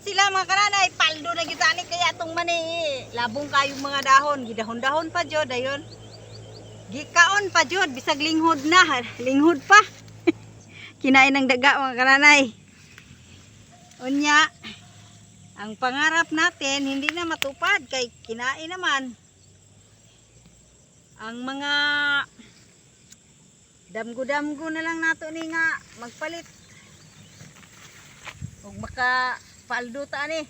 man sila mga kananay, paldo na gitani kaya itong mani. Labong kayong mga dahon, gidahon-dahon pa jud ayon. Gikaon pa jud bisag linghod na, linghod pa. Kinain ng daga mga kananay. Unya, ang pangarap natin hindi na matupad kay kinain naman. Ang mga damgo-damgo na lang nato ni nga magpalit. Ug maka paldo ta ni.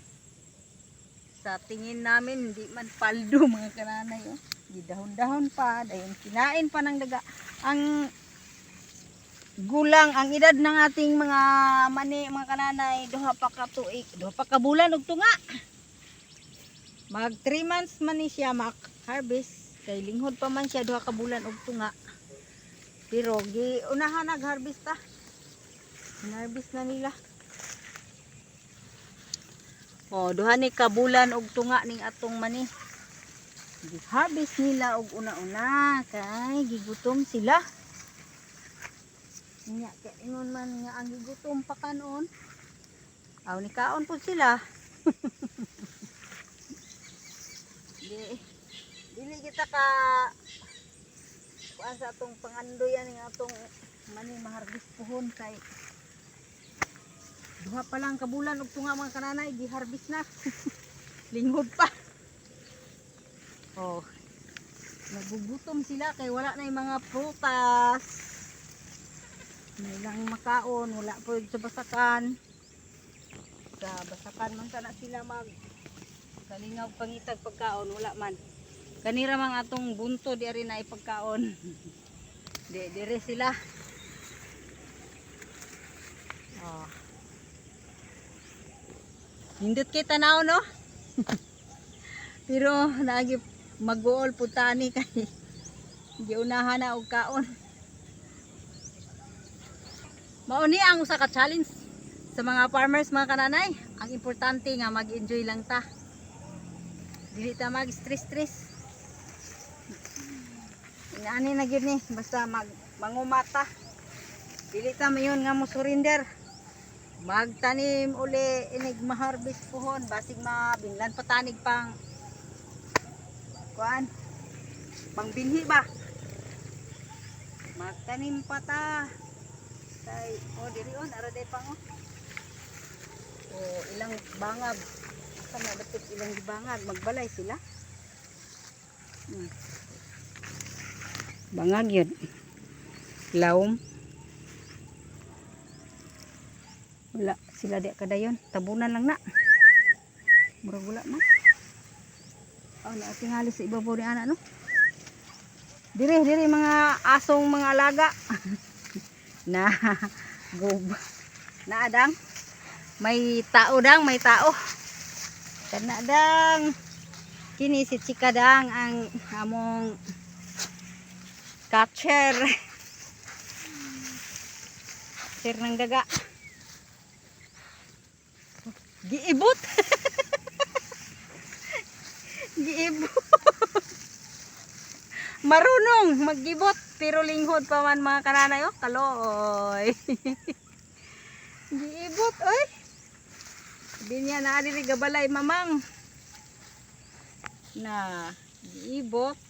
Sa tingin namin hindi man paldo mga kananay oh. Gidahon-dahon pa, dayon kinain pa ng daga. Ang gulang ang edad ng ating mga mani mga kananay duha pa ka tuig, duha pa ka bulan ug tunga. Mag 3 months man ni siya mak harvest kay linghod pa man siya duha ka bulan ug tunga. Pero gi unahan nag-harvest ta. Harvest na nila. Oh, duha ni ka bulan og tunga ning atong mani. Gi-harvest nila og una-una kay gigutom sila. Nya kay ingon man nga ang gigutom pa kanon. Aw ni kaon pud sila. Dili kita ka kuan sa atong pangandoyan ng atong mani maharvest puhon kay duha pa lang kabulan og tunga mga kananay gi-harvest na. Linghod pa. Oh. Nagugutom sila kay wala na yung mga prutas. May lang makaon, wala po sa basakan. Sa basakan man sana sila mag kalingaw pangitag pagkaon, wala man. Kanira mang atong bunto di ari na ipagkaon. Dire sila. Oh. Hindot kay tanaw no? Pero nagi mag-uol putani kay giunahan na og kaon. Mao ni ang usa ka challenge sa mga farmers mga kananay. Ang importante nga mag-enjoy lang ta. Dili ta mag-stress. Inaani na gyud ni basta mangumata. Dili ta mayon nga mo surrender. Magtanim uli inig ma-harvest puhon basig mabinlan patanig pang kuan pangbinhi ba. Magtanim pa ta. Kay diri on ara day pang ilang bangag kana dapat ilang bangag magbalay sila. Bangag yun lawom wala sila di kadayon tabunan lang na murag wala na na tingali sa ibabaw ni ana no diri mga asong mga alaga na gob na adang may tao kana dang kini si chika dang ang among catcher sir ng daga giibot giibot marunong maggibot pero linghod pa man mga kananay oh kaloy giibot oy sabi niya na diri gabalay mamang na giibot